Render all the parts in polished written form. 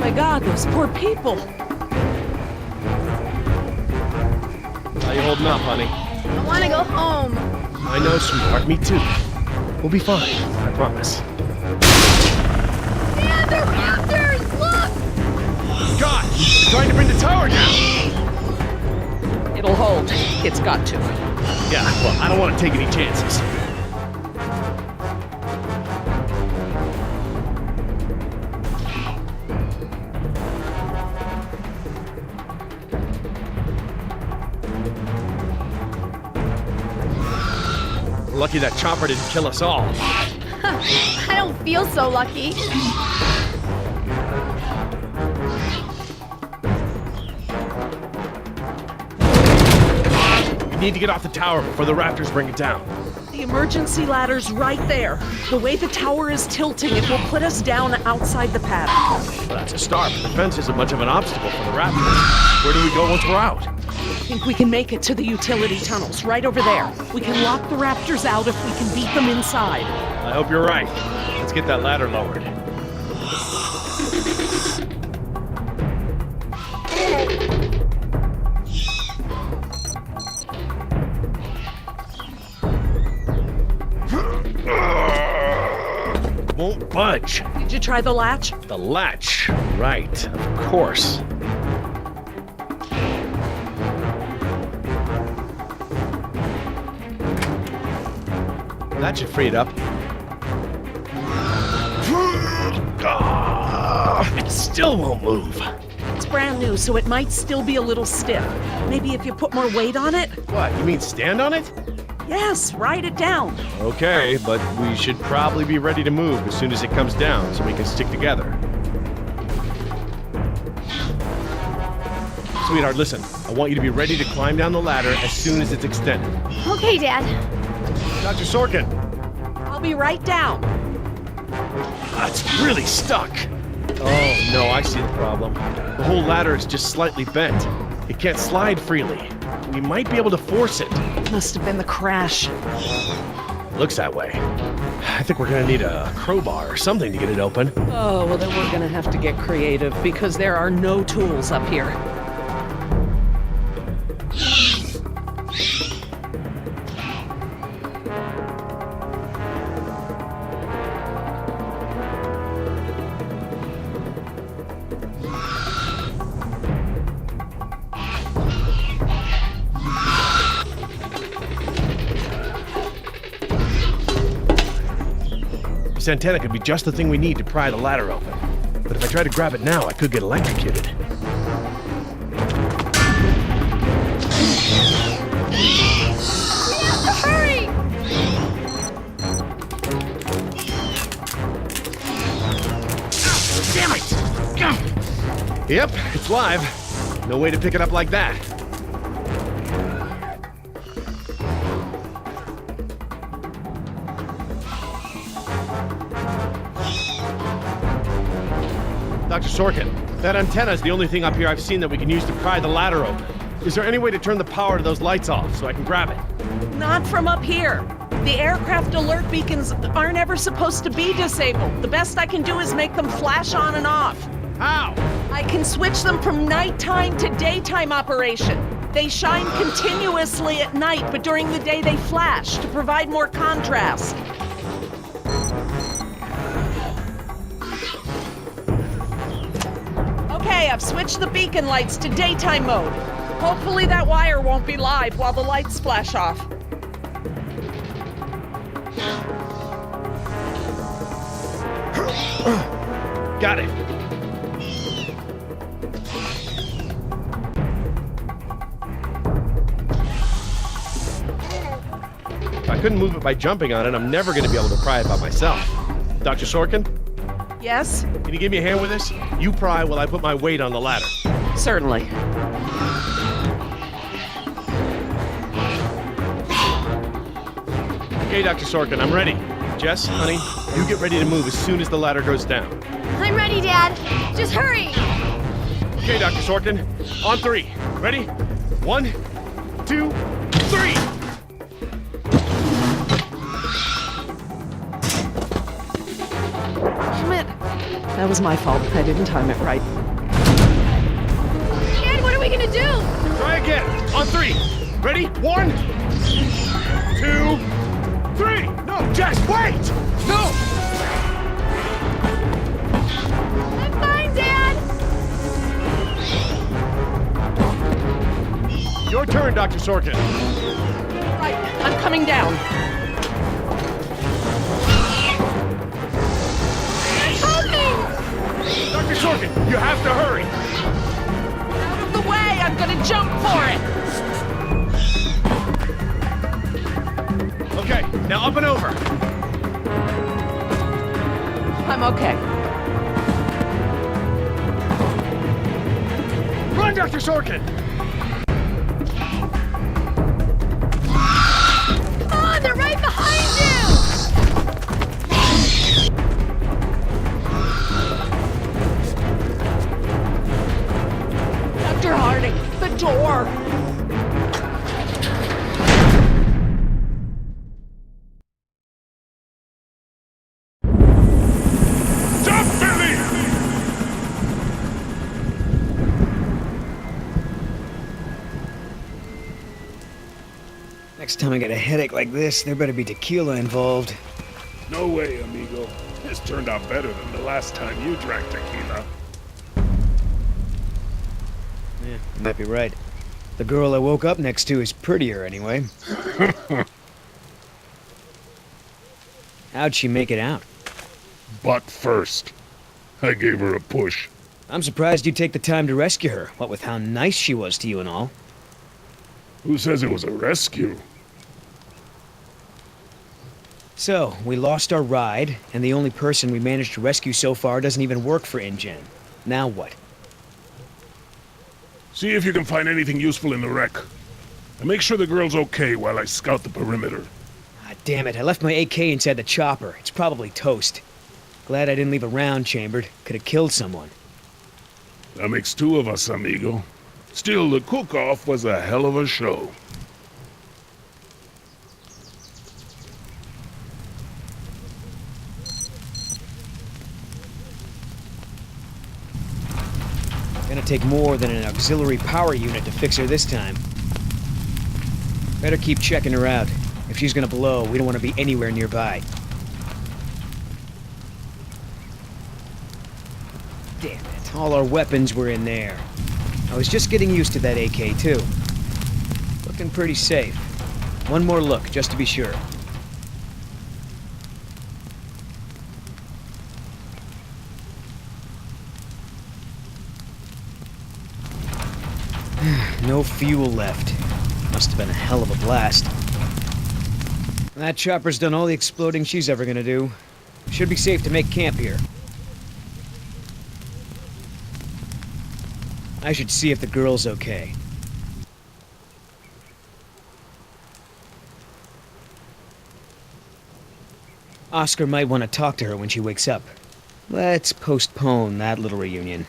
My God, those poor people. How you holding up, honey? I want to go home. I know, sweetheart. Me too. We'll be fine. I promise. Dad, they're raptors! Look! God! They're trying to bring the tower down! It'll hold. It's got to. Yeah, well, I don't want to take any chances. We're lucky that chopper didn't kill us all. I don't feel so lucky. We need to get off the tower before the raptors bring it down. The emergency ladder's right there. The way the tower is tilting, it will put us down outside the paddock. Well, that's a start, but the fence isn't much of an obstacle for the raptors. Where do we go once we're out? I think we can make it to the utility tunnels, right over there. We can lock the raptors out if we can beat them inside. I hope you're right. Let's get that ladder lowered. Won't budge. Did you try the latch? The latch. Right, of course. That should free it up. It still won't move. It's brand new, so it might still be a little stiff. Maybe if you put more weight on it? What, you mean stand on it? Yes, write it down. Okay, but we should probably be ready to move as soon as it comes down so we can stick together. Sweetheart, listen. I want you to be ready to climb down the ladder as soon as it's extended. Okay, Dad. Dr. Sorkin! I'll be right down. It's really stuck. Oh, no, I see the problem. The whole ladder is just slightly bent. It can't slide freely. We might be able to force it. Must have been the crash. Looks that way. I think we're gonna need a crowbar or something to get it open. Oh, well then we're gonna have to get creative because there are no tools up here. This antenna could be just the thing we need to pry the ladder open. But if I try to grab it now, I could get electrocuted. Hurry! Damn it! Yep, it's live. No way to pick it up like that. Dr. Sorkin, that antenna is the only thing up here I've seen that we can use to pry the ladder open. Is there any way to turn the power to those lights off so I can grab it? Not from up here. The aircraft alert beacons aren't ever supposed to be disabled. The best I can do is make them flash on and off. How? I can switch them from nighttime to daytime operation. They shine continuously at night, but during the day they flash to provide more contrast. Okay, I've switched the beacon lights to daytime mode. Hopefully that wire won't be live while the lights flash off. Got it. If I couldn't move it by jumping on it, I'm never going to be able to pry it by myself. Dr. Sorkin, Yes? can you give me a hand with this? You pry while I put my weight on the ladder. Certainly. Okay, Dr. Sorkin, I'm ready. Jess, honey, you get ready to move as soon as the ladder goes down. I'm ready, Dad. Just hurry! Okay, Dr. Sorkin, on three. Ready? 1, 2, 3! Damn it. That was my fault. I didn't time it right. Dad, what are we gonna do? Try again. On 3. Ready? 1, 2, 3. No, Jess, wait! No! I'm fine, Dad. Your turn, Dr. Sorkin. Right, I'm coming down. Help me! Dr. Sorkin, you have to hurry. Out of the way! I'm gonna jump for it! Okay, now up and over. I'm okay. Run, Dr. Sorkin! Come on, they're right behind you! Dr. Harding, the door! Stop, Billy! Next time I get a headache like this, there better be tequila involved. No way, amigo. This turned out better than the last time you drank tequila. Yeah, you might be right. The girl I woke up next to is prettier anyway. How'd she make it out? Butt first. I gave her a push. I'm surprised you take the time to rescue her, what with how nice she was to you and all. Who says it was a rescue? So, we lost our ride, and the only person we managed to rescue so far doesn't even work for InGen. Now what? See if you can find anything useful in the wreck. And make sure the girl's okay while I scout the perimeter. Ah, damn it, I left my AK inside the chopper. It's probably toast. Glad I didn't leave a round chambered. Could have killed someone. That makes 2 of us, amigo. Still, the cook-off was a hell of a show. Gonna take more than an auxiliary power unit to fix her this time. Better keep checking her out. If she's gonna blow, we don't want to be anywhere nearby. Damn it, all our weapons were in there. I was just getting used to that AK, too. Looking pretty safe. One more look, just to be sure. No fuel left. Must have been a hell of a blast. That chopper's done all the exploding she's ever gonna do. Should be safe to make camp here. I should see if the girl's okay. Oscar might want to talk to her when she wakes up. Let's postpone that little reunion.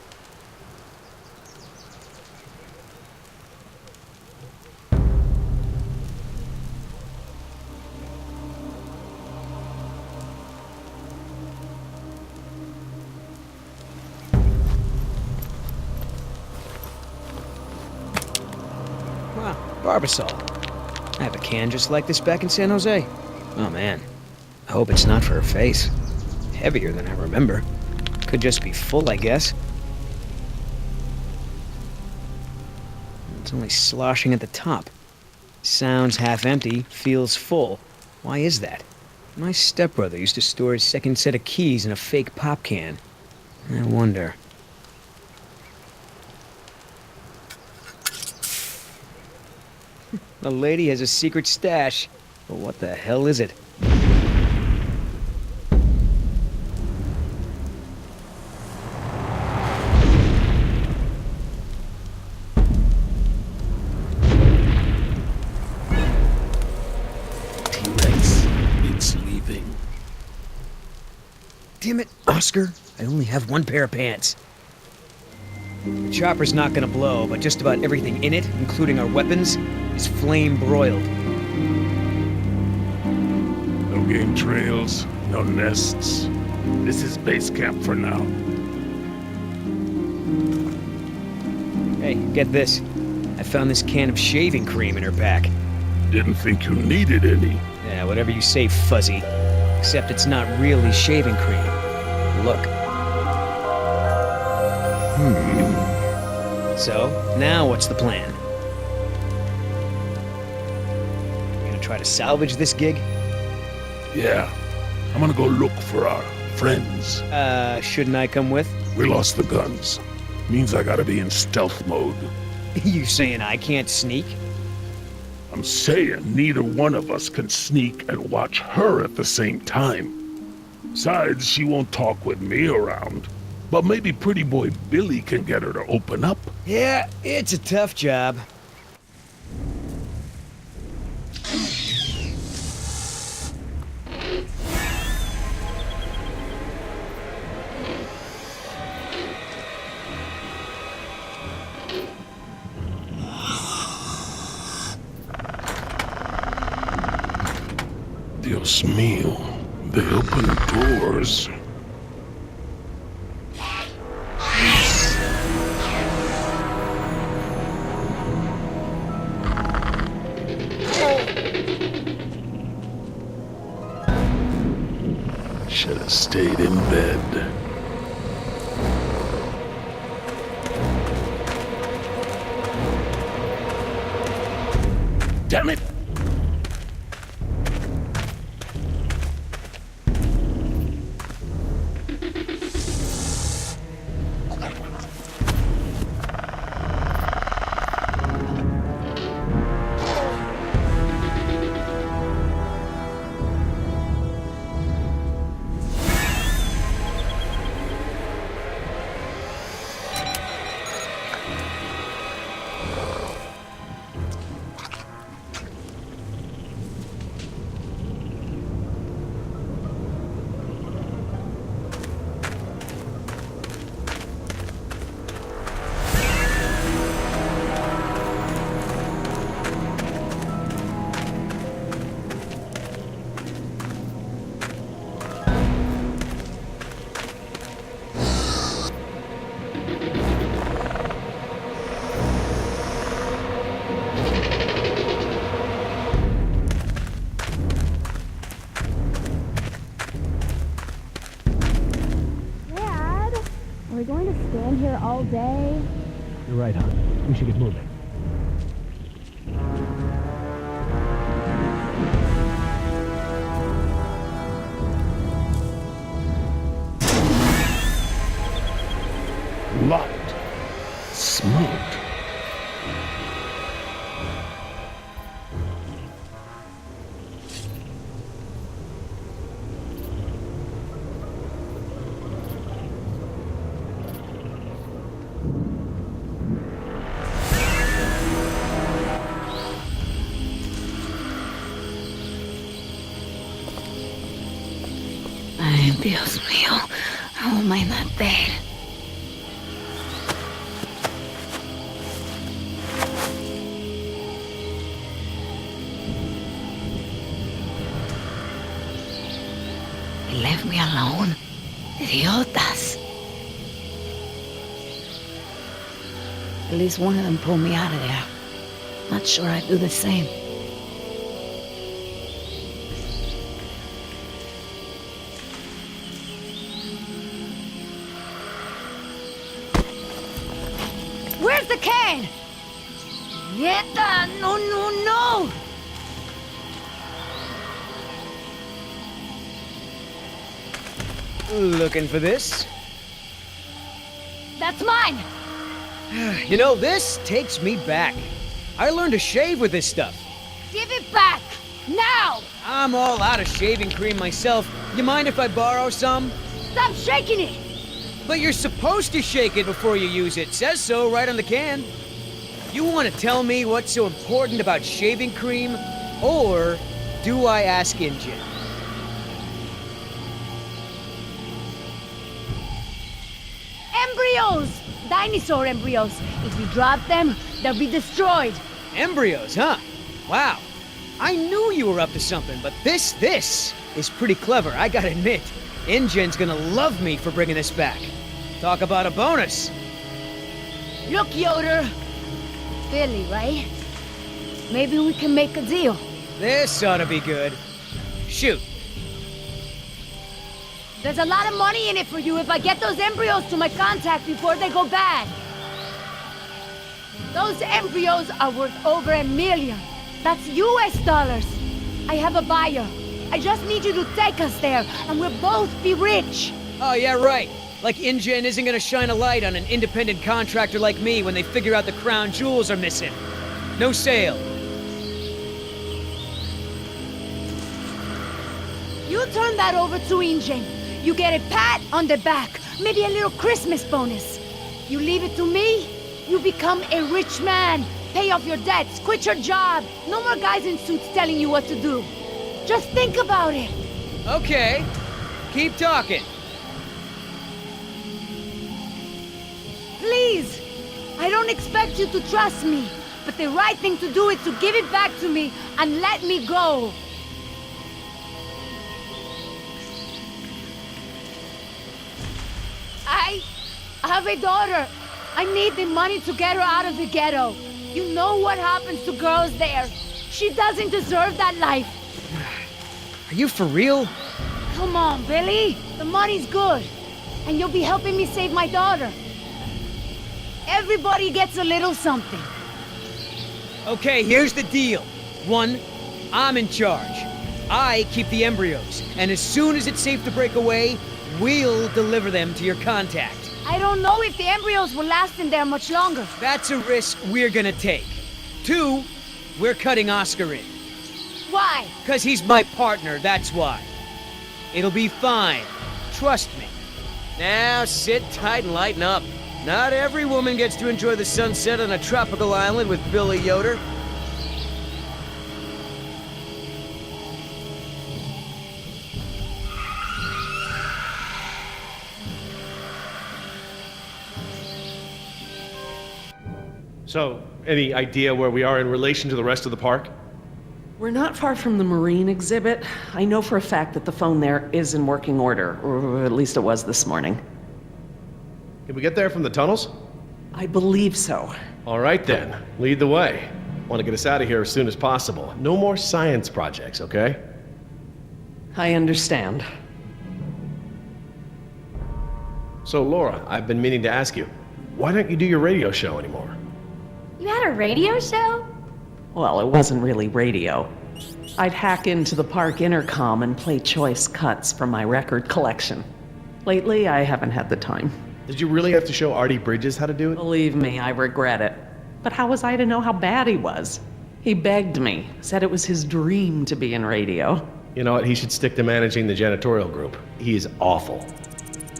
Wow, Barbasol. I have a can just like this back in San Jose. Oh man, I hope it's not for her face. Heavier than I remember. Could just be full, I guess. It's only sloshing at the top. Sounds half empty, feels full. Why is that? My stepbrother used to store his second set of keys in a fake pop can. I wonder. The lady has a secret stash. But what the hell is it? T-Rex, it's leaving. Damn it, Oscar. I only have one pair of pants. The chopper's not gonna blow, but just about everything in it, including our weapons, is flame broiled. No game trails, no nests. This is base camp for now. Hey, get this. I found this can of shaving cream in her back. Didn't think you needed any. Yeah, whatever you say, Fuzzy. Except it's not really shaving cream. Look. So, now what's the plan? Gonna try to salvage this gig? Yeah. I'm gonna go look for our friends. Shouldn't I come with? We lost the guns. Means I gotta be in stealth mode. You saying I can't sneak? I'm saying neither one of us can sneak and watch her at the same time. Besides, she won't talk with me around. But maybe pretty boy Billy can get her to open up. Yeah, it's a tough job. Dios mío, they open doors. Should have stayed in bed. Damn it! Dad, are we going to stand here all day? You're right, hon. We should get moving. Locked. Smoked. Ay, Dios mío. How am I not dead? They left me alone. Idiotas. At least one of them pulled me out of there. Not sure I'd do the same. Where's the can? Nieta! No, no, no! Looking for this? That's mine! You know, this takes me back. I learned to shave with this stuff. Give it back! Now! I'm all out of shaving cream myself. You mind if I borrow some? Stop shaking it! But you're supposed to shake it before you use it. Says so right on the can. You want to tell me what's so important about shaving cream? Or do I ask Injun? Embryos! Dinosaur embryos. If you drop them, they'll be destroyed. Embryos, huh? Wow. I knew you were up to something, but this is pretty clever, I gotta admit. Injun's gonna love me for bringing this back. Talk about a bonus. Look, Yoder. Billy, right? Maybe we can make a deal. This ought to be good. Shoot. There's a lot of money in it for you if I get those embryos to my contact before they go bad. Those embryos are worth over $1 million. That's US dollars. I have a buyer. I just need you to take us there, and we'll both be rich. Oh, yeah, right. Like InGen isn't gonna shine a light on an independent contractor like me when they figure out the crown jewels are missing. No sale. You turn that over to InGen. You get a pat on the back, maybe a little Christmas bonus. You leave it to me, you become a rich man. Pay off your debts, quit your job. No more guys in suits telling you what to do. Just think about it. Okay. Keep talking. Please! I don't expect you to trust me, but the right thing to do is to give it back to me and let me go. I have a daughter. I need the money to get her out of the ghetto. You know what happens to girls there. She doesn't deserve that life. Are you for real? Come on, Billy. The money's good. And you'll be helping me save my daughter. Everybody gets a little something. Okay, here's the deal. 1, I'm in charge. I keep the embryos, and as soon as it's safe to break away, we'll deliver them to your contact. I don't know if the embryos will last in there much longer. That's a risk we're gonna take. 2, we're cutting Oscar in. Why? 'Cause he's my partner, that's why. It'll be fine. Trust me. Now sit tight and lighten up. Not every woman gets to enjoy the sunset on a tropical island with Billy Yoder. So, any idea where we are in relation to the rest of the park? We're not far from the marine exhibit. I know for a fact that the phone there is in working order, or at least it was this morning. Can we get there from the tunnels? I believe so. All right then, lead the way. Want to get us out of here as soon as possible. No more science projects, okay? I understand. So Laura, I've been meaning to ask you, why don't you do your radio show anymore? You had a radio show? Well, it wasn't really radio. I'd hack into the park intercom and play choice cuts from my record collection. Lately, I haven't had the time. Did you really have to show Artie Bridges how to do it? Believe me, I regret it. But how was I to know how bad he was? He begged me, said it was his dream to be in radio. You know what, he should stick to managing the janitorial group. He is awful.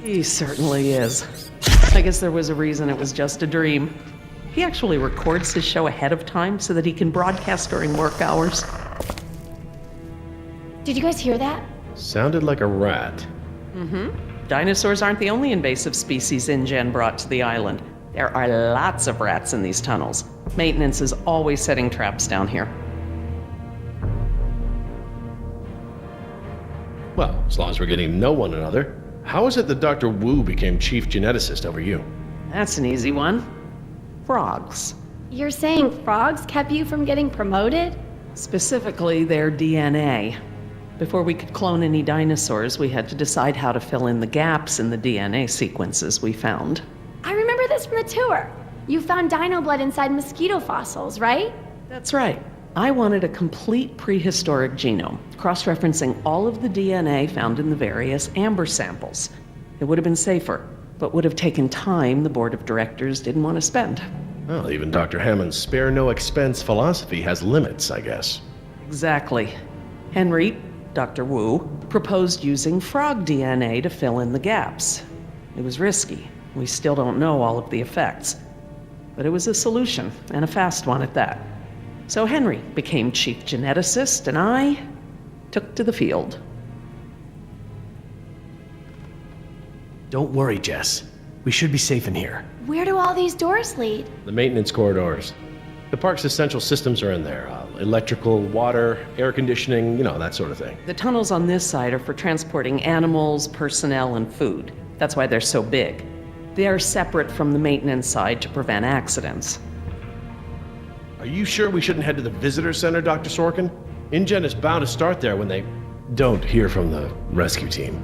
He certainly is. I guess there was a reason it was just a dream. He actually records his show ahead of time so that he can broadcast during work hours. Did you guys hear that? Sounded like a rat. Dinosaurs aren't the only invasive species InGen brought to the island. There are lots of rats in these tunnels. Maintenance is always setting traps down here. Well, as long as we're getting to know one another, how is it that Dr. Wu became chief geneticist over you? That's an easy one. Frogs. You're saying frogs kept you from getting promoted? Specifically, their DNA. Before we could clone any dinosaurs, we had to decide how to fill in the gaps in the DNA sequences we found. I remember this from the tour. You found dino blood inside mosquito fossils, right? That's right. I wanted a complete prehistoric genome, cross-referencing all of the DNA found in the various amber samples. It would have been safer, but would have taken time the board of directors didn't want to spend. Well, even Dr. Hammond's spare no expense philosophy has limits, I guess. Exactly. Henry, Dr. Wu, proposed using frog DNA to fill in the gaps. It was risky. We still don't know all of the effects. But it was a solution, and a fast one at that. So Henry became chief geneticist, and I took to the field. Don't worry, Jess. We should be safe in here. Where do all these doors lead? The maintenance corridors. The park's essential systems are in there. Electrical, water, air conditioning, you know, that sort of thing. The tunnels on this side are for transporting animals, personnel, and food. That's why they're so big. They're separate from the maintenance side to prevent accidents. Are you sure we shouldn't head to the visitor center, Dr. Sorkin? InGen is bound to start there when they don't hear from the rescue team.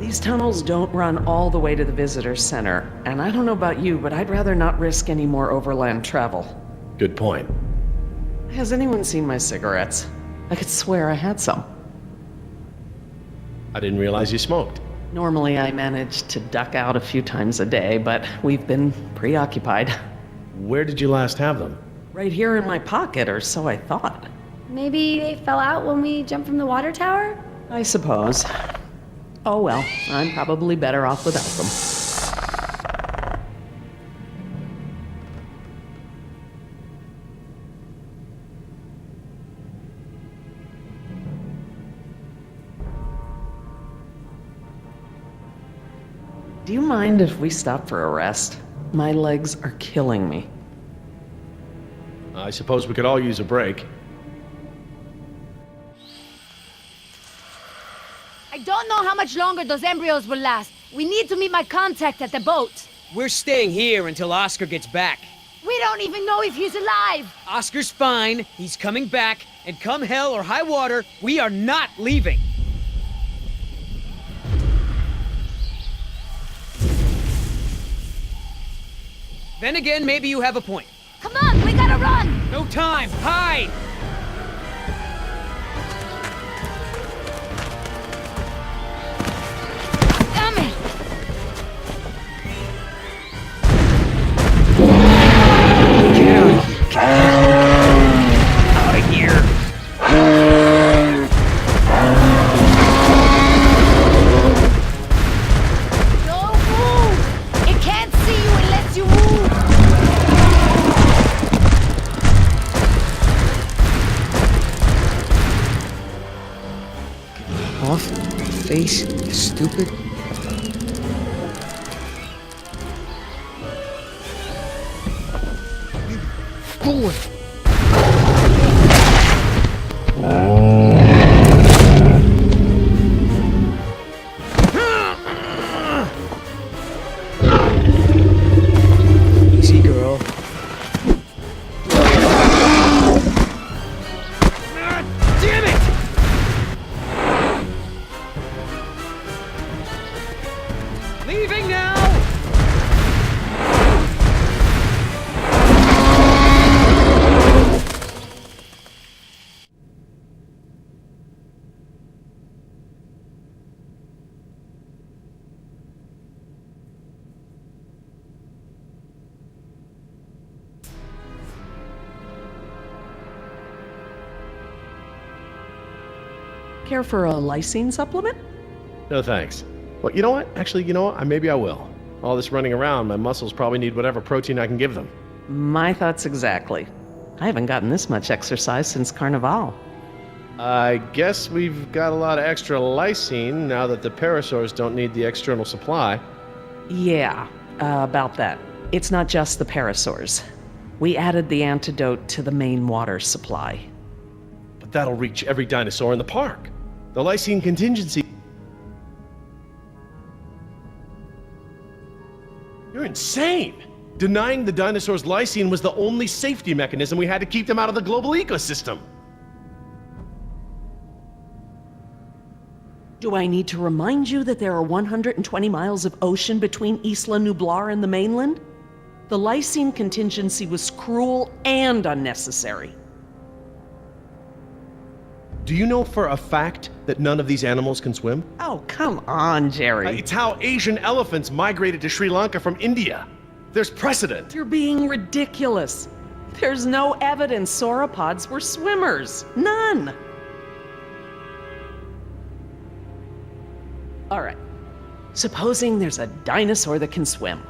These tunnels don't run all the way to the visitor center, and I don't know about you, but I'd rather not risk any more overland travel. Good point. Has anyone seen my cigarettes? I could swear I had some. I didn't realize you smoked. Normally I manage to duck out a few times a day, but we've been preoccupied. Where did you last have them? Right here in my pocket, or so I thought. Maybe they fell out when we jumped from the water tower? I suppose. Oh well, I'm probably better off without them. Do you mind if we stop for a rest? My legs are killing me. I suppose we could all use a break. I don't know how much longer those embryos will last. We need to meet my contact at the boat. We're staying here until Oscar gets back. We don't even know if he's alive. Oscar's fine, he's coming back, and come hell or high water, we are not leaving. Then again, maybe you have a point. Come on, we gotta run. No time, hide! Damn it. Out of here! Don't move. It can't see you unless you move. Off, face, stupid. Boy. Easy, girl. Damn it! Leaving now! Care for a lysine supplement? No thanks. Well, you know what? Actually, you know what? Maybe I will. All this running around, my muscles probably need whatever protein I can give them. My thoughts exactly. I haven't gotten this much exercise since Carnival. I guess we've got a lot of extra lysine now that the parasaurs don't need the external supply. Yeah, about that. It's not just the parasaurs. We added the antidote to the main water supply. But that'll reach every dinosaur in the park. The lysine contingency... You're insane! Denying the dinosaurs lysine was the only safety mechanism we had to keep them out of the global ecosystem. Do I need to remind you that there are 120 miles of ocean between Isla Nublar and the mainland? The lysine contingency was cruel and unnecessary. Do you know for a fact that none of these animals can swim? Oh, come on, Jerry. It's how Asian elephants migrated to Sri Lanka from India. There's precedent. You're being ridiculous. There's no evidence sauropods were swimmers. None. All right. Supposing there's a dinosaur that can swim.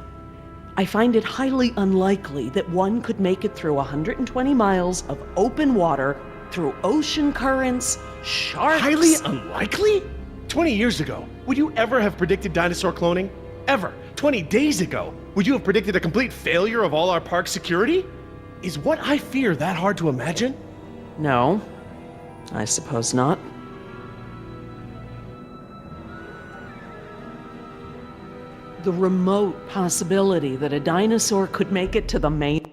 I find it highly unlikely that one could make it through 120 miles of open water through ocean currents, sharks... Highly unlikely? 20 years ago, would you ever have predicted dinosaur cloning? Ever? 20 days ago, would you have predicted a complete failure of all our park security? Is what I fear that hard to imagine? No, I suppose not. The remote possibility that a dinosaur could make it to the main...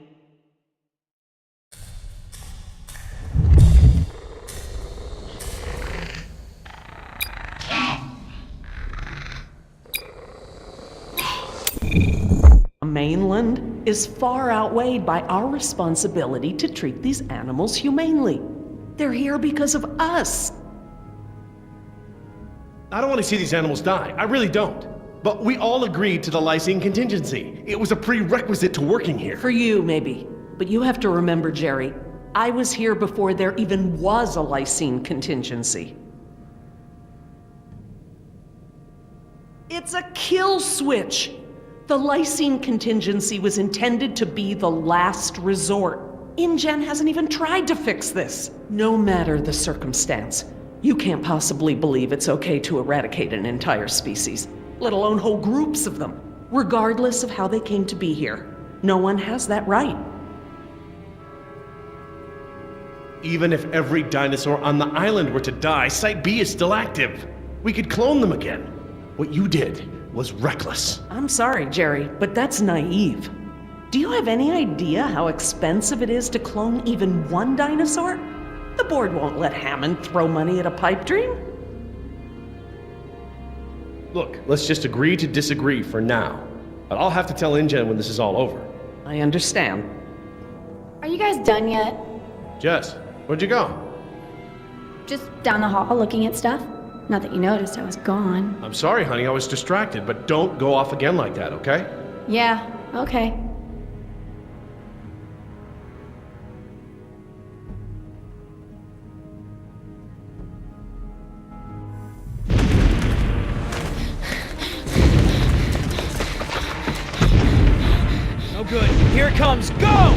mainland is far outweighed by our responsibility to treat these animals humanely. They're here because of us. I don't want to see these animals die. I really don't. But we all agreed to the lysine contingency. It was a prerequisite to working here. For you, maybe. But you have to remember, Jerry, I was here before there even was a lysine contingency. It's a kill switch. The lysine contingency was intended to be the last resort. InGen hasn't even tried to fix this. No matter the circumstance, you can't possibly believe it's okay to eradicate an entire species, let alone whole groups of them, regardless of how they came to be here. No one has that right. Even if every dinosaur on the island were to die, Site B is still active. We could clone them again. What you did was reckless. I'm sorry, Jerry, but that's naive. Do you have any idea how expensive it is to clone even one dinosaur? The board won't let Hammond throw money at a pipe dream. Look, let's just agree to disagree for now. But I'll have to tell InGen when this is all over. I understand. Are you guys done yet? Jess, where'd you go? Just down the hall looking at stuff? Not that you noticed I was gone. I'm sorry, honey, I was distracted, but don't go off again like that, okay? Yeah, okay. No good. Here it comes. Go!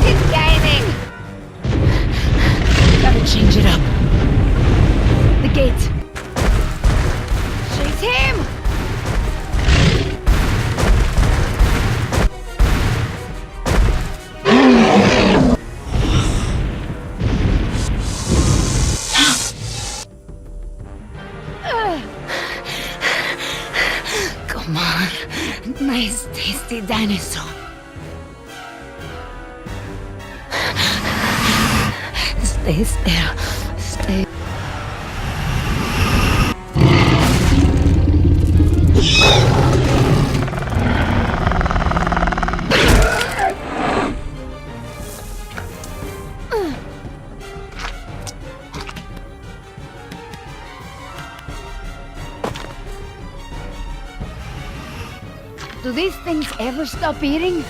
It's gaining! Gotta change it up. The gate. Chase him! Come on. Nice, tasty dinosaur. Stay still. Stay. Do these things ever stop eating?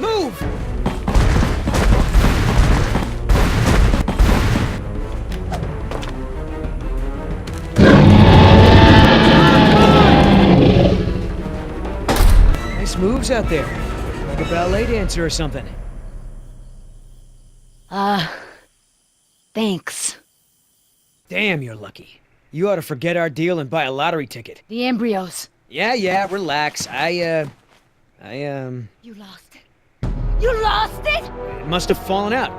Move! Nice moves out there. Like a ballet dancer or something. Thanks. Damn, you're lucky. You ought to forget our deal and buy a lottery ticket. The embryos. Yeah, relax. You lost it. You lost it? It must have fallen out.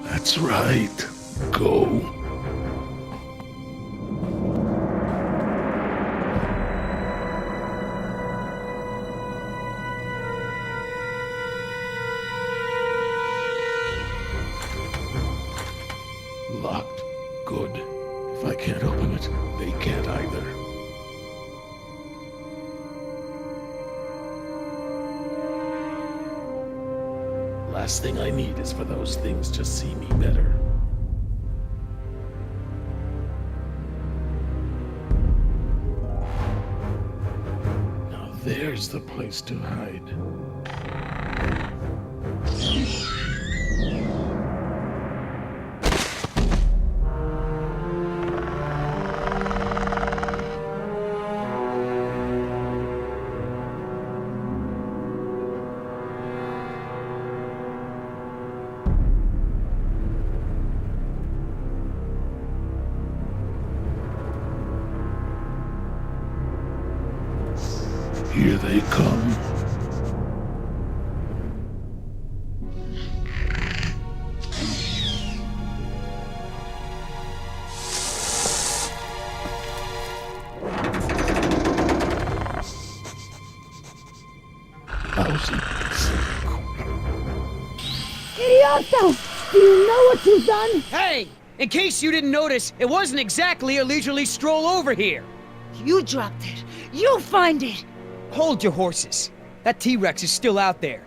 That's right. Go. Locked. Good. If I can't open it, they can't either. Last thing I need is for those things to see me better. Now there's the place to hide. Here they come. Idioto! Do you know what you've done? Hey! In case you didn't notice, it wasn't exactly a leisurely stroll over here. You dropped it. You find it. Hold your horses. That T-Rex is still out there.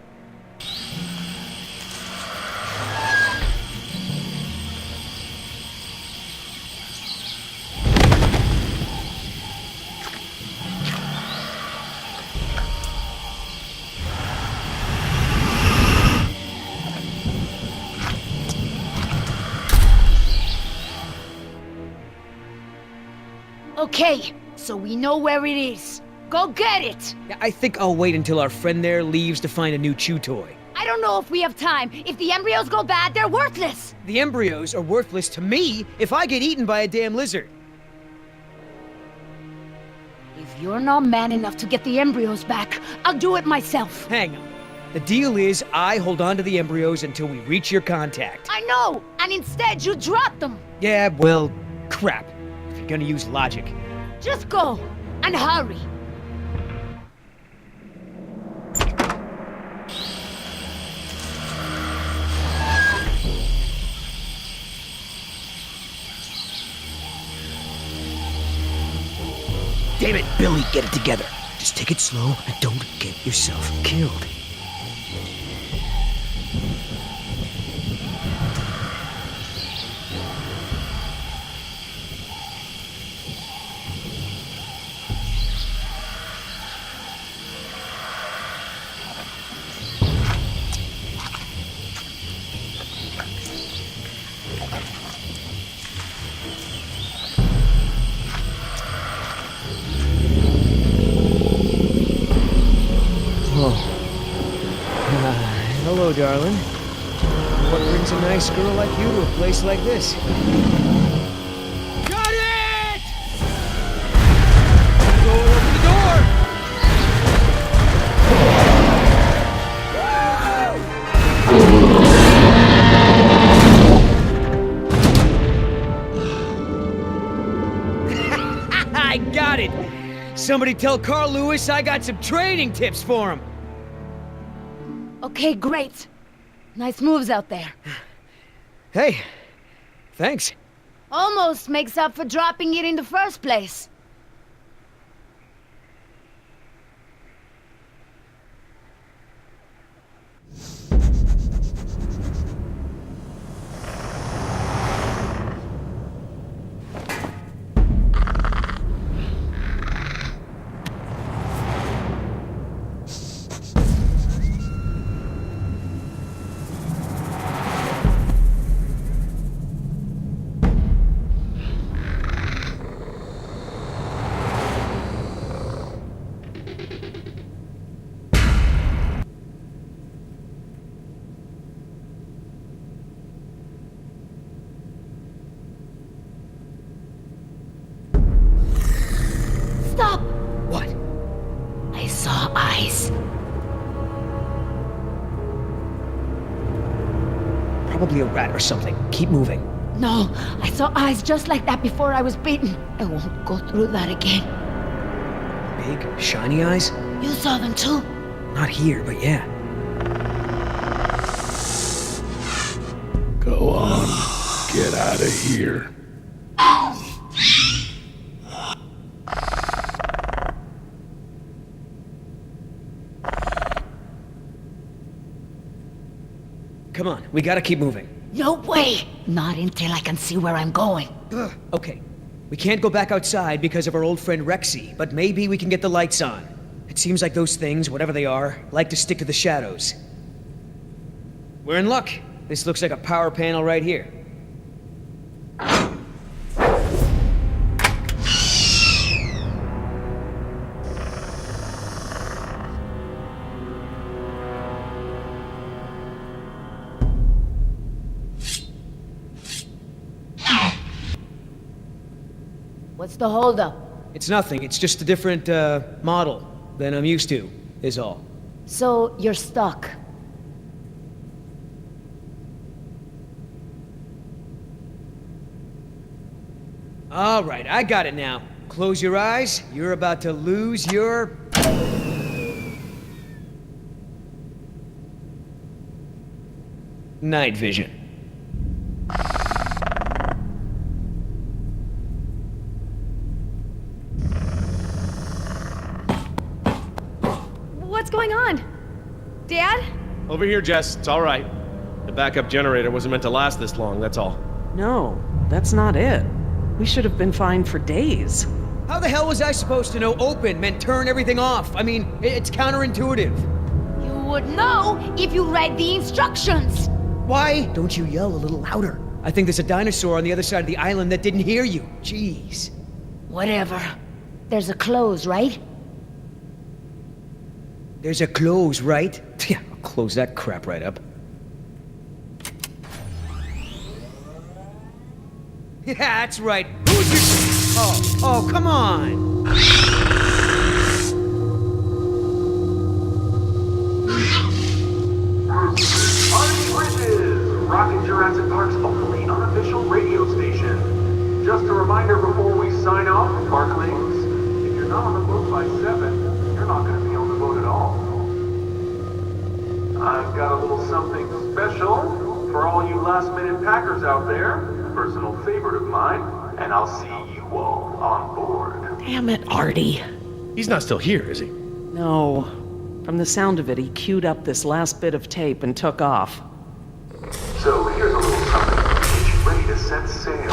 Okay, so we know where it is. Go get it! Yeah, I think I'll wait until our friend there leaves to find a new chew toy. I don't know if we have time. If the embryos go bad, they're worthless! The embryos are worthless to me if I get eaten by a damn lizard. If you're not man enough to get the embryos back, I'll do it myself. Hang on. The deal is I hold on to the embryos until we reach your contact. I know! And instead you drop them! Yeah, well, crap. If you're gonna use logic. Just go! And hurry! Damn it, Billy, get it together. Just take it slow and don't get yourself killed. Hello, darling. What brings a nice girl like you to a place like this? Got it! Go open the door! I got it! Somebody tell Carl Lewis I got some training tips for him! Okay, great. Nice moves out there. Hey, thanks. Almost makes up for dropping it in the first place. Stop! What? I saw eyes. Probably a rat or something. Keep moving. No, I saw eyes just like that before I was beaten. I won't go through that again. Big, shiny eyes? You saw them too? Not here, but yeah. Go on. Get out of here. Come on, we gotta keep moving. No way! Not until I can see where I'm going. Ugh, okay. We can't go back outside because of our old friend Rexy, but maybe we can get the lights on. It seems like those things, whatever they are, like to stick to the shadows. We're in luck. This looks like a power panel right here. What's the holdup? It's nothing, it's just a different, model. than I'm used to, is all. So, you're stuck. All right, I got it now. Close your eyes. You're about to lose your... night vision. What's going on? Dad? Over here, Jess. It's all right. The backup generator wasn't meant to last this long, that's all. No, that's not it. We should have been fine for days. How the hell was I supposed to know open meant turn everything off? I mean, it's counterintuitive. You would know if you read the instructions. Why don't you yell a little louder? I think there's a dinosaur on the other side of the island that didn't hear you. Jeez. Whatever. There's a close, right? There's a close, right? Yeah, I'll close that crap right up. Yeah, that's right. Who's your... Oh, come on! Rockin' Jurassic Park's only unofficial radio station. Just a reminder before we sign off, Parklings, if you're not on the boat by 7, you're not going to be on the boat at all. I've got a little something special for all you last-minute packers out there, a personal favorite of mine, and I'll see you all on board. Damn it, Artie. He's not still here, is he? No. From the sound of it, he queued up this last bit of tape and took off. So here's a little something to get you ready to set sail.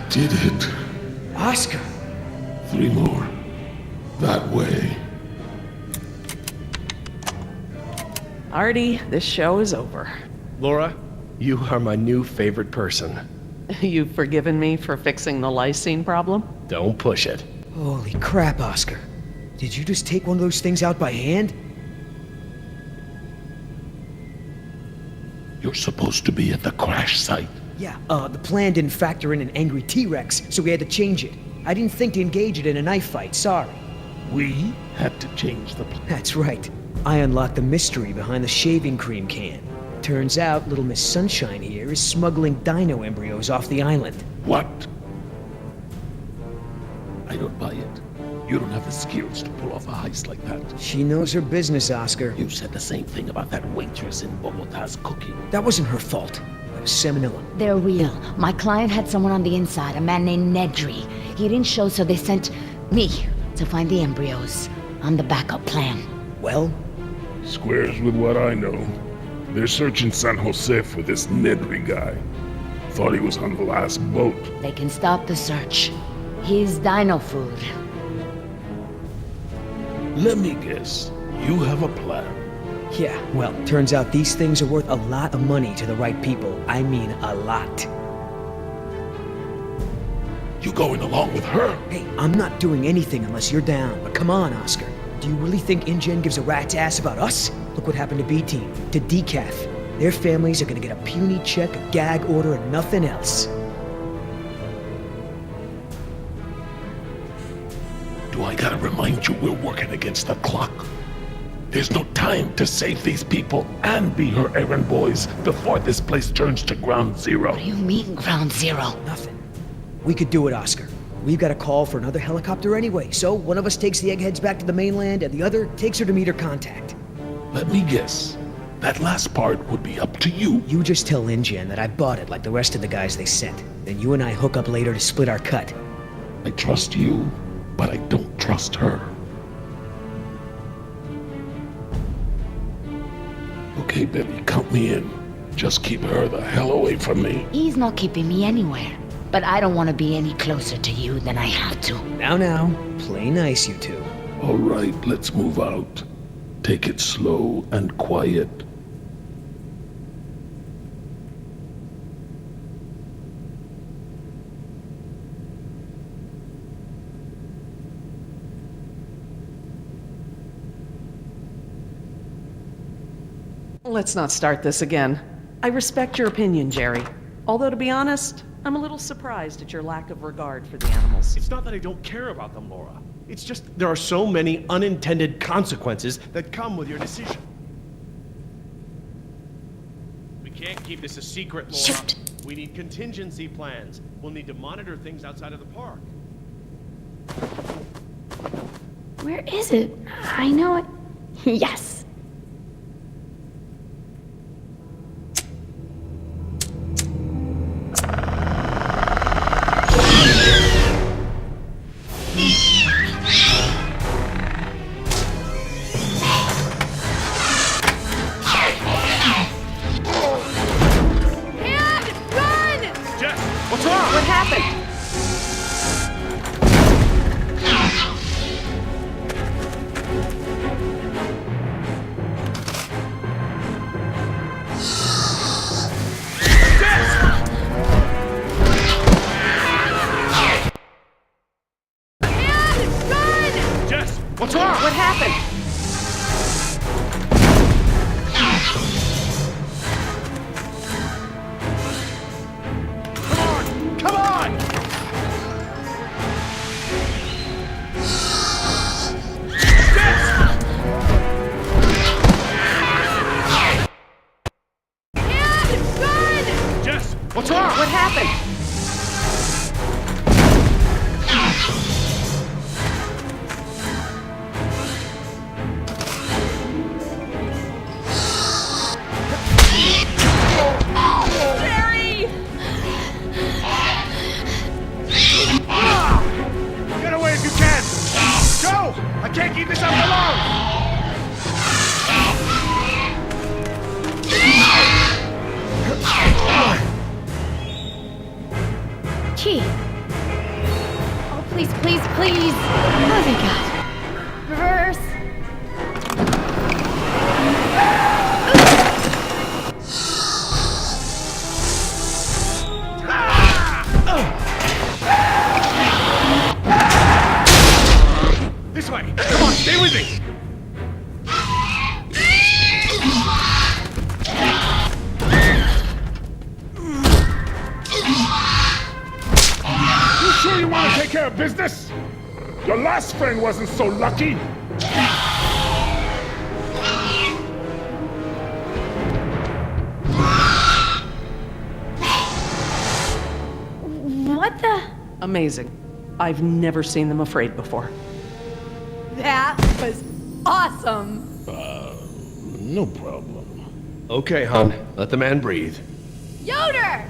Did it. Oscar! 3 more. That way. Artie, this show is over. Laura, you are my new favorite person. You've forgiven me for fixing the lysine problem? Don't push it. Holy crap, Oscar. Did you just take one of those things out by hand? You're supposed to be at the crash site. Yeah, the plan didn't factor in an angry T-Rex, so we had to change it. I didn't think to engage it in a knife fight, sorry. We had to change the plan. That's right. I unlocked the mystery behind the shaving cream can. Turns out Little Miss Sunshine here is smuggling dino embryos off the island. What? I don't buy it. You don't have the skills to pull off a heist like that. She knows her business, Oscar. You said the same thing about that waitress in Bogota's cooking. That wasn't her fault. I Seminole. They're real. My client had someone on the inside, a man named Nedry. He didn't show, so they sent me to find the embryos. I'm the backup plan. Well, Squares with what I know. They're searching San Jose for this Nedry guy. Thought he was on the last boat. They can stop the search. He's dino food. Let me guess. You have a plan. yeah, well, turns out these things are worth a lot of money to the right people. I mean, a lot. You going along with her? Hey, I'm not doing anything unless you're down, but come on, Oscar. Do you really think InGen gives a rat's ass about us? Look what happened to B-Team, to Decaf. Their families are gonna get a puny check, a gag order, and nothing else. Do I gotta remind you we're working against the clock? There's no time to save these people and be her errand boys before this place turns to ground zero. What do you mean, ground zero? Nothing. We could do it, Oscar. We've got a call for another helicopter anyway, so one of us takes the eggheads back to the mainland and the other takes her to meet her contact. Let me guess. That last part would be up to you. You just tell InGen that I bought it like the rest of the guys they sent. Then you and I hook up later to split our cut. I trust you, but I don't trust her. Okay, Billy, count me in. Just keep her the hell away from me. He's not keeping me anywhere. But I don't want to be any closer to you than I have to. Now, play nice, you two. All right, let's move out. Take it slow and quiet. Let's not start this again. I respect your opinion, Jerry. Although, to be honest, I'm a little surprised at your lack of regard for the animals. It's not that I don't care about them, Laura. It's just there are so many unintended consequences that come with your decision. We can't keep this a secret, Laura. Shoot. We need contingency plans. We'll need to monitor things outside of the park. Where is it? I know it. Yes. What's wrong? What happened? Jess, what's wrong? What happened? Come on! Jess, what's wrong? What happened? Jerry! Get away if you can! Go! I can't keep this up alone! Key. Oh, please, please, please. Oh, thank God. Reverse. This way! Come on, stay with me! You sure you want to take care of business? Your last friend wasn't so lucky. What the? Amazing. I've never seen them afraid before. That was awesome. No problem. Okay, hon. Let the man breathe. Yoder!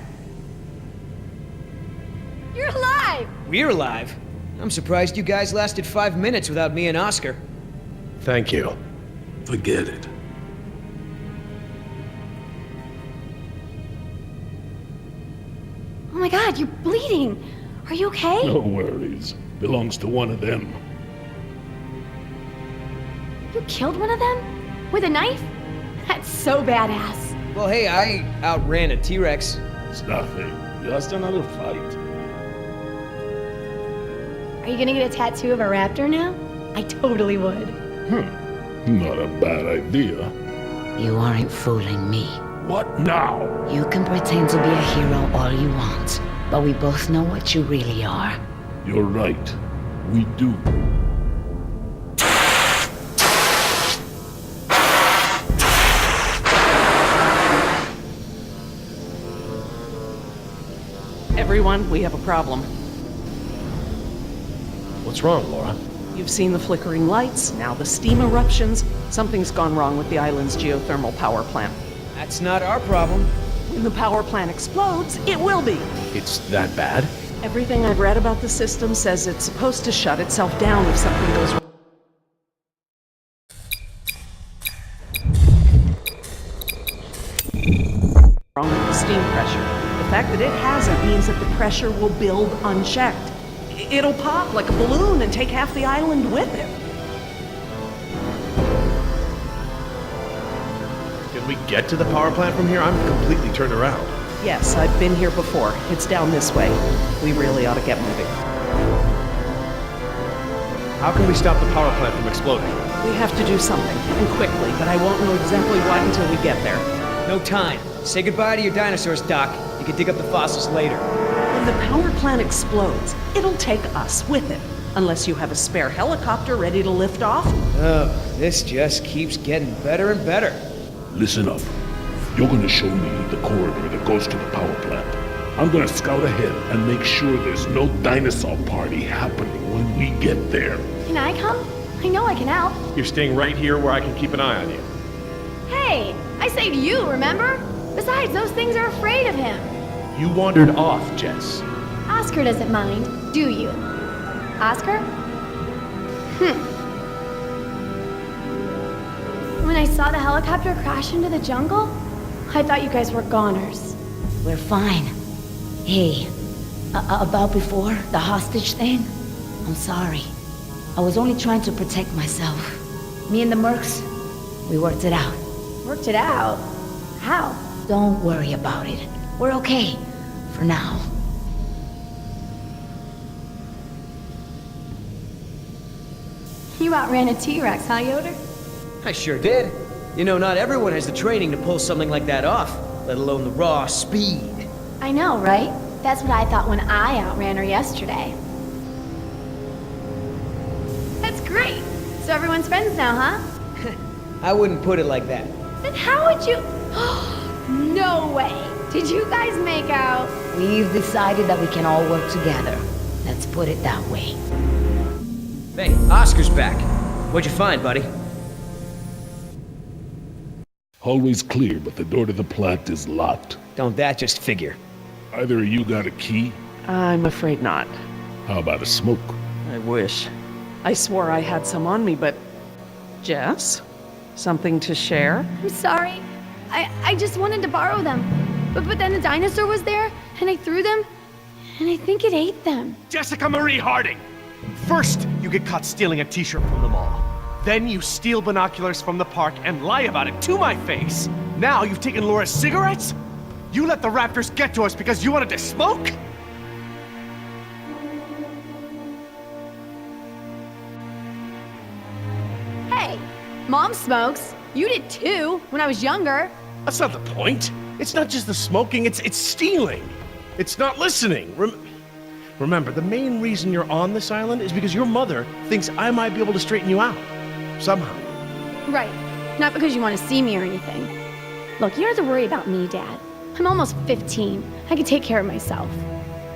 You're alive! We're alive. I'm surprised you guys lasted 5 minutes without me and Oscar. Thank you. Forget it. Oh my god, you're bleeding. Are you okay? No worries. Belongs to one of them. You killed one of them? With a knife? That's so badass. Well, hey, I outran a T-Rex. It's nothing. Just another fight. Are you gonna get a tattoo of a raptor now? I totally would. Not a bad idea. You aren't fooling me. What now? You can pretend to be a hero all you want, but we both know what you really are. You're right. We do. Everyone, we have a problem. What's wrong, Laura? You've seen the flickering lights, now the steam eruptions. Something's gone wrong with the island's geothermal power plant. That's not our problem. When the power plant explodes, it will be. It's that bad? Everything I've read about the system says it's supposed to shut itself down if something goes wrong with the steam pressure. The fact that it hasn't means that the pressure will build unchecked. It'll pop like a balloon and take half the island with it. Can we get to the power plant from here? I'm completely turned around. Yes, I've been here before. It's down this way. We really ought to get moving. How can we stop the power plant from exploding? We have to do something, and quickly, but I won't know exactly what until we get there. No time. Say goodbye to your dinosaurs, Doc. You can dig up the fossils later. When the power plant explodes, it'll take us with it. Unless you have a spare helicopter ready to lift off. Oh, this just keeps getting better and better. Listen up. You're gonna show me the corridor that goes to the power plant. I'm gonna scout ahead and make sure there's no dinosaur party happening when we get there. Can I come? I know I can help. You're staying right here where I can keep an eye on you. Hey, I saved you, remember? Besides, those things are afraid of him. You wandered off, Jess. Oscar doesn't mind, do you? Oscar? When I saw the helicopter crash into the jungle, I thought you guys were goners. We're fine. Hey, about before, the hostage thing? I'm sorry. I was only trying to protect myself. Me and the mercs, we worked it out. Worked it out? How? Don't worry about it. We're okay. For now. You outran a T-Rex, huh, Yoder? I sure did. You know, not everyone has the training to pull something like that off, let alone the raw speed. I know, right? That's what I thought when I outran her yesterday. That's great. So everyone's friends now, huh? I wouldn't put it like that. Then how would you... No way! Did you guys make out? We've decided that we can all work together. Let's put it that way. Hey, Oscar's back. What'd you find, buddy? Always clear, but the door to the plant is locked. Don't that just figure? Either of you got a key? I'm afraid not. How about a smoke? I wish. I swore I had some on me, but... Jess? Something to share? I'm sorry. I just wanted to borrow them. But then a dinosaur was there, and I threw them, and I think it ate them. Jessica Marie Harding! First, you get caught stealing a t-shirt from the mall. Then you steal binoculars from the park and lie about it to my face. Now you've taken Laura's cigarettes? You let the raptors get to us because you wanted to smoke? Hey, Mom smokes. You did too, when I was younger. That's not the point. It's not just the smoking, it's stealing. It's not listening. Remember, the main reason you're on this island is because your mother thinks I might be able to straighten you out. Somehow. Right. Not because you want to see me or anything. Look, you don't have to worry about me, Dad. I'm almost 15. I can take care of myself.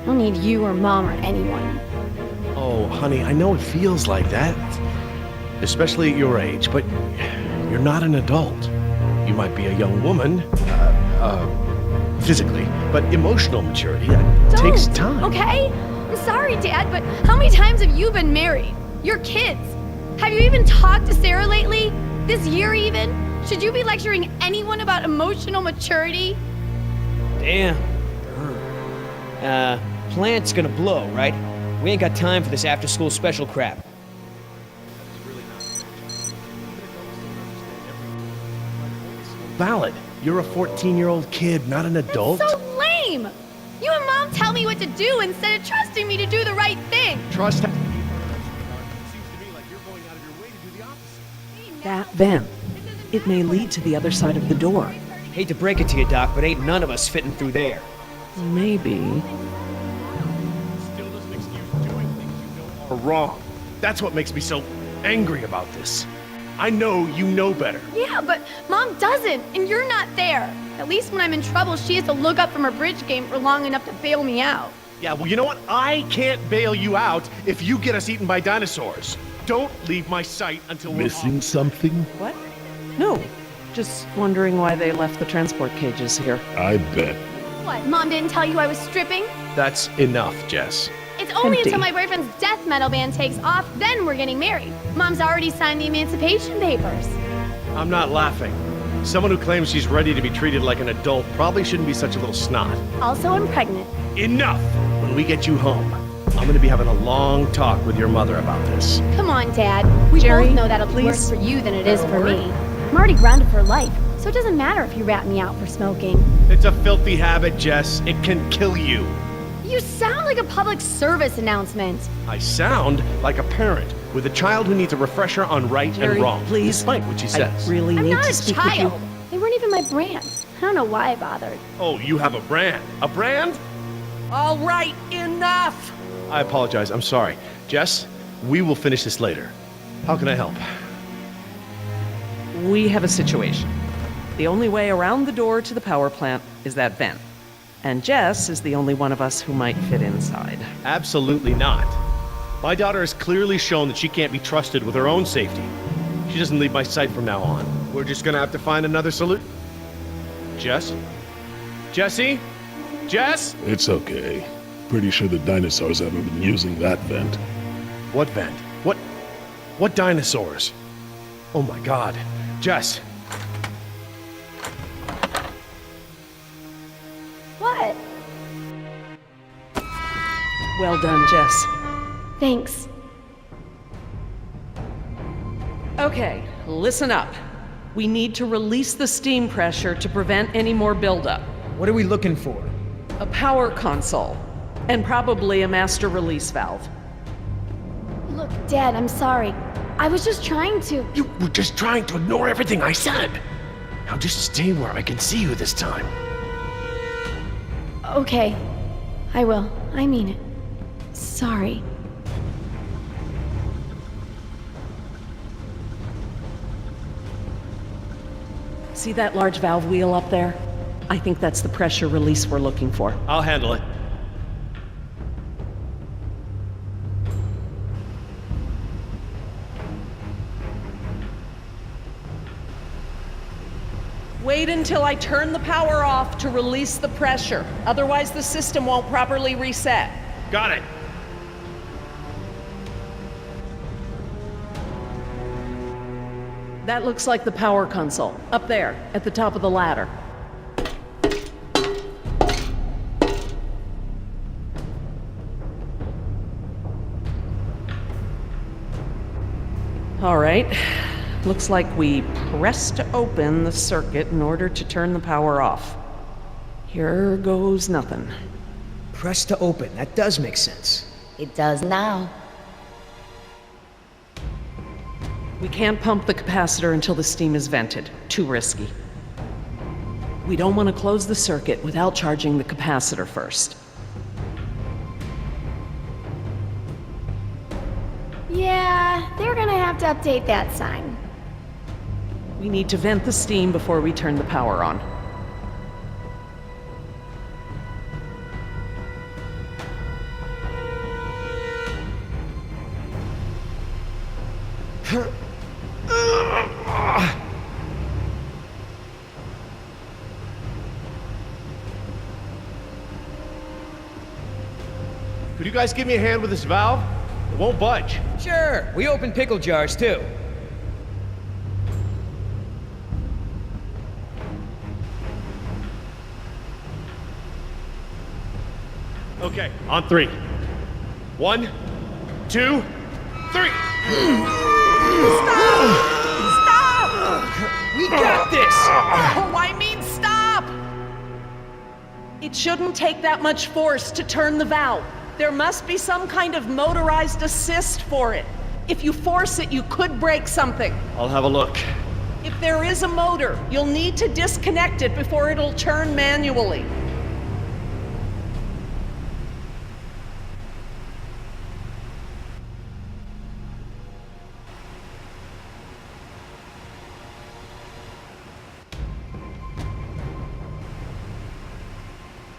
I don't need you or Mom or anyone. Oh, honey, I know it feels like that. Especially at your age, but you're not an adult. You might be a young woman, physically, but emotional maturity, that takes time. Okay? I'm sorry, Dad, but how many times have you been married? Your kids? Have you even talked to Sarah lately? This year even? Should you be lecturing anyone about emotional maturity? Damn. Plant's gonna blow, right? We ain't got time for this after-school special crap. Valid. You're a 14-year-old kid, not an adult. So lame! You and Mom tell me what to do instead of trusting me to do the right thing. Trust. That vent. It may lead to the other side of the door. Hate to break it to you, Doc, but ain't none of us fitting through there. Maybe. Are wrong. That's what makes me so angry about this. I know you know better. Yeah, but Mom doesn't, and you're not there. At least when I'm in trouble, she has to look up from her bridge game for long enough to bail me out. Yeah, well, you know what? I can't bail you out if you get us eaten by dinosaurs. Don't leave my sight until we're Missing something? What? No. Just wondering why they left the transport cages here. I bet. What, Mom didn't tell you I was stripping? That's enough, Jess. It's only Empty. until my boyfriend's death metal band takes off, then we're getting married. Mom's already signed the emancipation papers. I'm not laughing. Someone who claims she's ready to be treated like an adult probably shouldn't be such a little snot. Also, I'm pregnant. Enough! When we get you home, I'm gonna be having a long talk with your mother about this. Come on, Dad. We Jerry, both know that'll be worse please. for you than it is for me. I'm already grounded for life, so it doesn't matter if you rat me out for smoking. It's a filthy habit, Jess. It can kill you. You sound like a public service announcement. I sound like a parent with a child who needs a refresher on right Jerry, and wrong. please. Despite what she says. I really I'm need not to a speak child. with you. They weren't even my brand. I don't know why I bothered. Oh, you have a brand. A brand? All right, enough! I apologize. I'm sorry. Jess, we will finish this later. How can I help? We have a situation. The only way around the door to the power plant is that vent. And Jess is the only one of us who might fit inside. Absolutely not. My daughter has clearly shown that she can't be trusted with her own safety. She doesn't leave my sight from now on. We're just gonna have to find another solution. Jess? Jessie? Jess? It's okay. Pretty sure the dinosaurs haven't been using that vent. What vent? What dinosaurs? Oh my god. Jess. What? Well done, Jess. Thanks. Okay, listen up. We need to release the steam pressure to prevent any more buildup. What are we looking for? A power console, and probably a master release valve. Look, Dad, I'm sorry. I was just trying to... You were just trying to ignore everything I said. Now just stay where I can see you this time. Okay. I will. I mean it. Sorry. See that large valve wheel up there? I think that's the pressure release we're looking for. I'll handle it. Wait until I turn the power off to release the pressure. Otherwise, the system won't properly reset. Got it. That looks like the power console, up there, at the top of the ladder. All right. Looks like we pressed to open the circuit in order to turn the power off. Here goes nothing. Press to open. That does make sense. It does now. We can't pump the capacitor until the steam is vented. Too risky. We don't want to close the circuit without charging the capacitor first. Yeah, they're gonna have to update that sign. We need to vent the steam before we turn the power on. Could you guys give me a hand with this valve? It won't budge. Sure, we open pickle jars too. Okay, on 3. 1, 2, 3! We got this! Oh, I mean, stop! It shouldn't take that much force to turn the valve. There must be some kind of motorized assist for it. If you force it, you could break something. I'll have a look. If there is a motor, you'll need to disconnect it before it'll turn manually.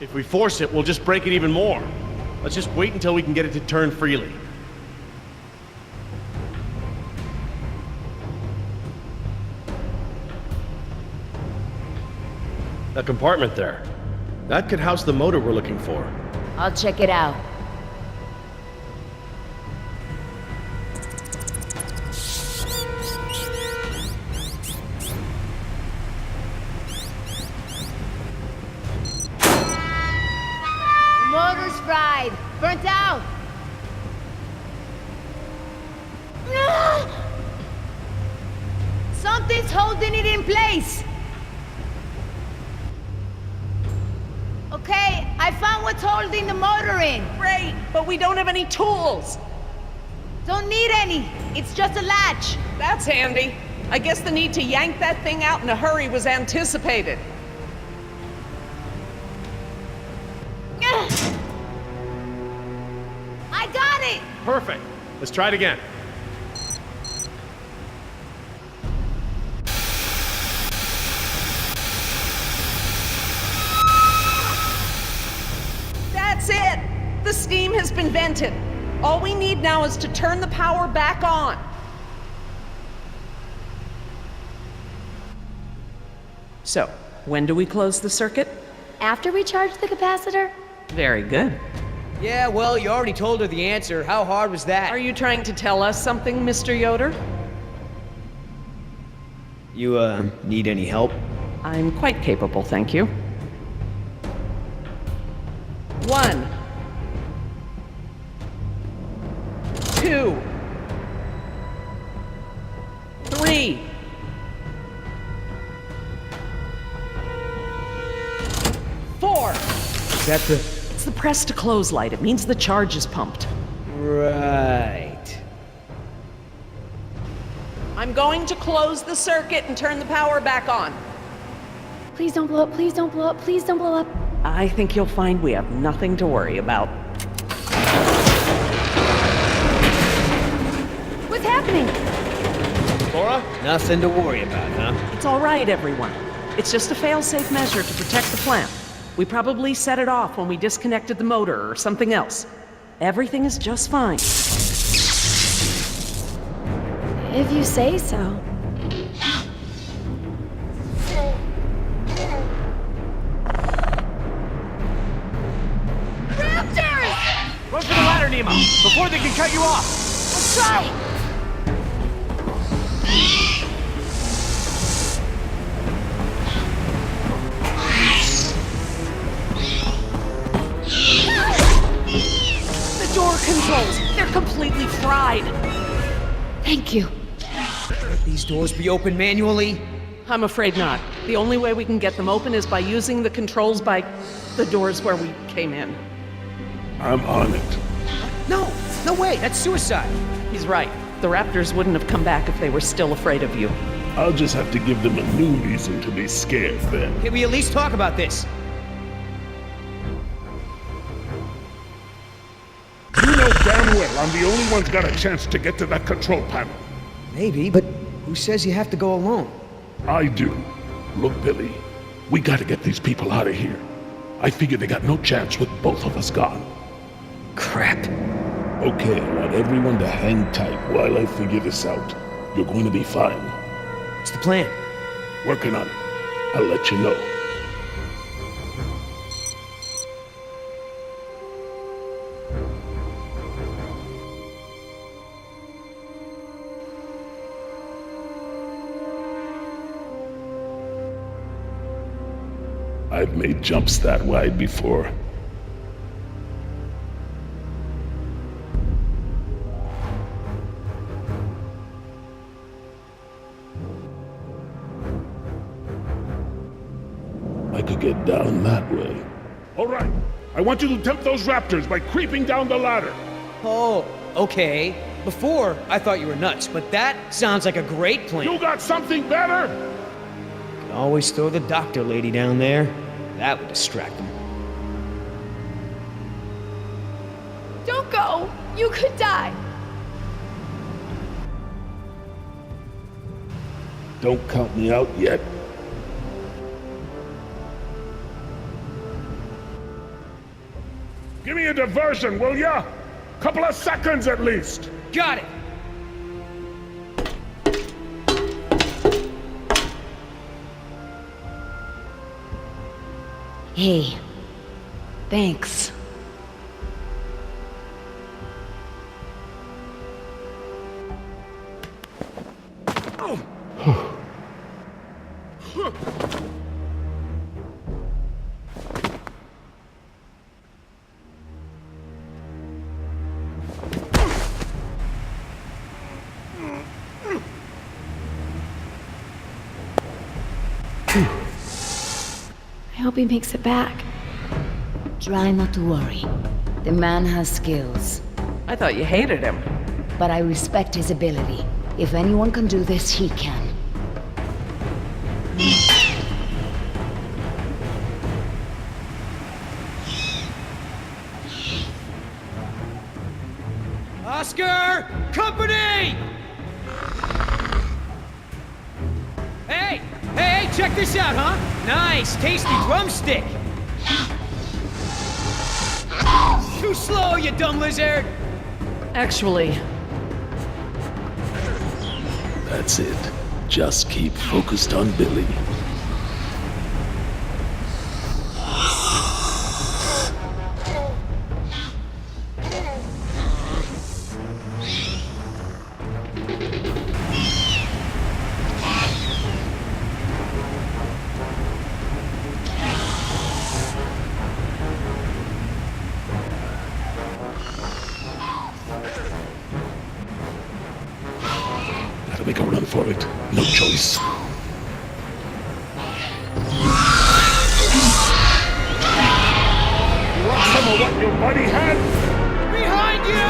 If we force it, we'll just break it even more. Let's just wait until we can get it to turn freely. That compartment there. That could house the motor we're looking for. I'll check it out. The motor's fried. Burnt out. Something's holding it in place. Okay, I found what's holding the motor in. Great, but we don't have any tools. Don't need any. It's just a latch. That's handy. I guess the need to yank that thing out in a hurry was anticipated. I got it! Perfect. Let's try it again. That's it! The steam has been vented. All we need now is to turn the power back on. So, when do we close the circuit? After we charge the capacitor? Very good. Yeah, well, you already told her the answer. How hard was that? Are you trying to tell us something, Mr. Yoder? You, need any help? I'm quite capable, thank you. 1, 2, 3. 4. Is that the... It's the press to close light. It means the charge is pumped. Right. I'm going to close the circuit and turn the power back on. Please don't blow up, please don't blow up, please don't blow up. I think you'll find we have nothing to worry about. What's happening? Laura? Nothing to worry about, huh? It's all right, everyone. It's just a fail-safe measure to protect the plant. We probably set it off when we disconnected the motor or something else. Everything is just fine. If you say so. Raptors! Run for the ladder, Nemo, before they can cut you off! Let's try! The door controls, they're completely fried. Thank you. These doors be open manually? I'm afraid not. The only way we can get them open is by using the controls by the doors where we came in. I'm on it. No, no way, that's suicide. He's right. The Raptors wouldn't have come back if they were still afraid of you. I'll just have to give them a new reason to be scared then. Can we at least talk about this? You know damn well I'm the only one's got a chance to get to that control panel. Maybe, but who says you have to go alone? I do. Look, Billy, we gotta get these people out of here. I figure they got no chance with both of us gone. Crap. Okay, I want everyone to hang tight while I figure this out. You're going to be fine. What's the plan? Working on it. I'll let you know. I've made jumps that wide before. I could get down that way. All right, I want you to tempt those raptors by creeping down the ladder. Oh, okay. Before, I thought you were nuts, but that sounds like a great plan. You got something better? Could always throw the doctor lady down there. That would distract them. Don't go! You could die! Don't count me out yet. Give me a diversion, will ya? Couple of seconds at least. Got it! Hey, thanks. I hope he makes it back. Try not to worry. The man has skills, I thought you hated him. but I respect his ability. If anyone can do this, he can. Oscar! Company! Hey, check this out, huh? Nice, tasty drumstick! Too slow, you dumb lizard! Actually, That's it. Just keep focused on Billy. Gotta make a run for it. No choice. You want some of what your buddy had? Behind you!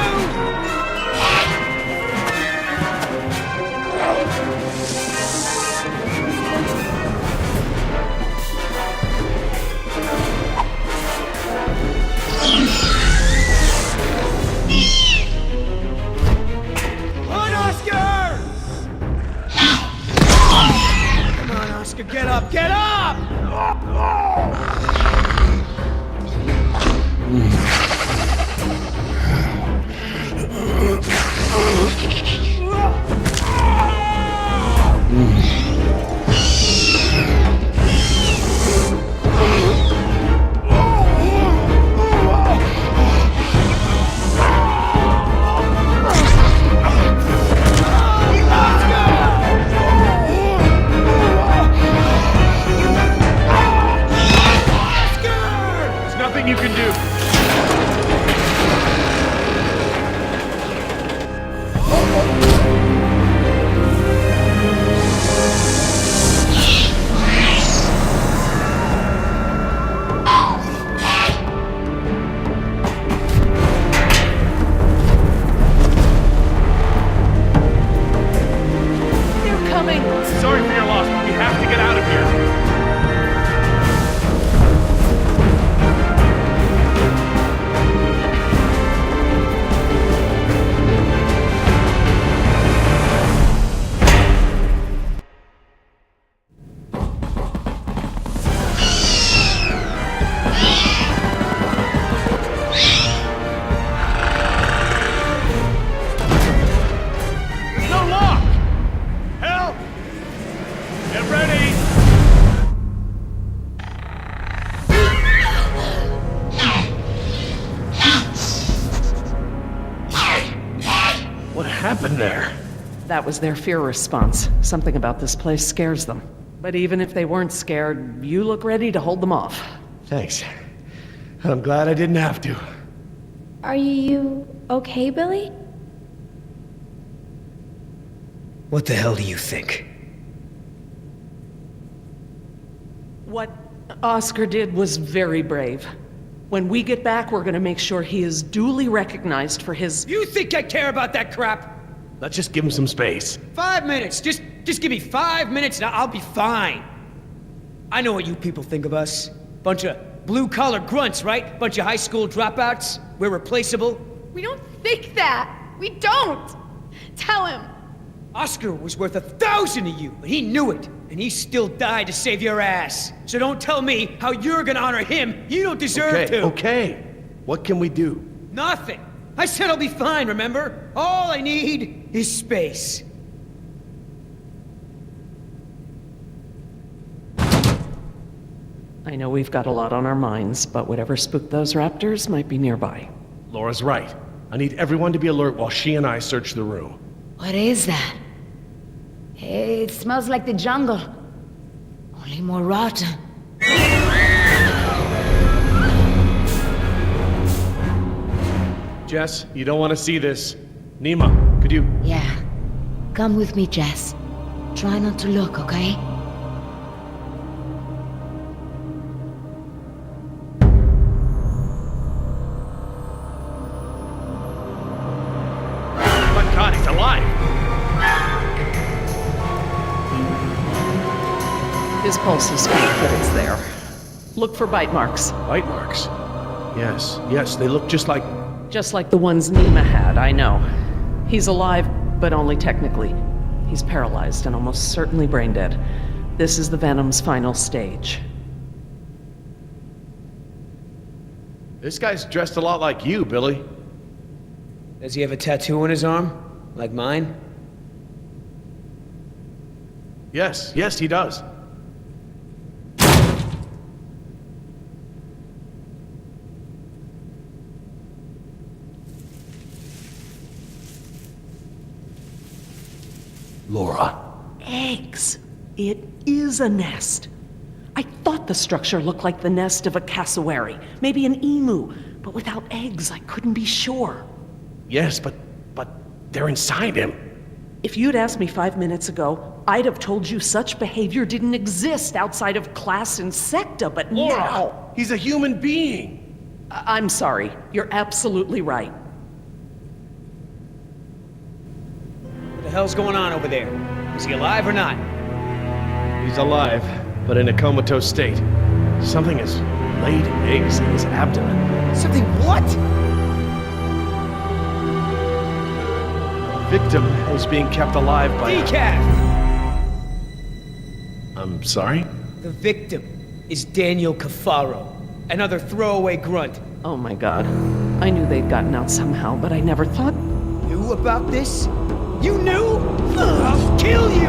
On, Oscar! Come on, Oscar, get up, get up! There's nothing you can do. they're coming. Sorry for your loss, but we have to get out of here. No lock! Help! Get ready! What happened there? That was their fear response. Something about this place scares them. But even if they weren't scared, you look ready to hold them off. Thanks. I'm glad I didn't have to. Are you okay, Billy? What the hell do you think? What Oscar did was very brave. When we get back, we're gonna make sure he is duly recognized for his... You think I care about that crap? Let's just give him some space. 5 minutes. Just give me 5 minutes and I'll be fine. I know what you people think of us. Bunch of blue-collar grunts, right? Bunch of high school dropouts. We're replaceable. We don't think that. We don't. Tell him. Oscar was worth 1,000 of you, but he knew it. And he still died to save your ass. So don't tell me how you're gonna honor him. You don't deserve to. Okay. What can we do? Nothing. I said I'll be fine, remember? All I need is space. I know we've got a lot on our minds, but whatever spooked those raptors might be nearby. Laura's right. I need everyone to be alert while she and I search the room. What is that? It smells like the jungle. Only more rotten. Jess, you don't want to see this. Nima, could you... Yeah. Come with me, Jess. Try not to look, okay? My God, he's alive! His pulse is weak, but it's there. Look for bite marks. Bite marks? Yes, they look just like... Just like the ones Nima had, I know. He's alive, but only technically. He's paralyzed and almost certainly brain dead. This is the Venom's final stage. This guy's dressed a lot like you, Billy. Does he have a tattoo on his arm? Like mine? Yes, he does. Laura. Eggs. It is a nest. I thought the structure looked like the nest of a cassowary, maybe an emu, but without eggs, I couldn't be sure. Yes, but they're inside him. If you'd asked me 5 minutes ago, I'd have told you such behavior didn't exist outside of class Insecta, but Laura, now... he's a human being. I'm sorry. You're absolutely right. What the hell's going on over there? Is he alive or not? He's alive, but in a comatose state. Something has laid eggs in his abdomen. Something what? Victim is being kept alive by... Decaf! I'm sorry? The victim is Daniel Cafaro, another throwaway grunt. Oh my god. I knew they'd gotten out somehow, but I never thought... Knew about this? You knew? I'll kill you!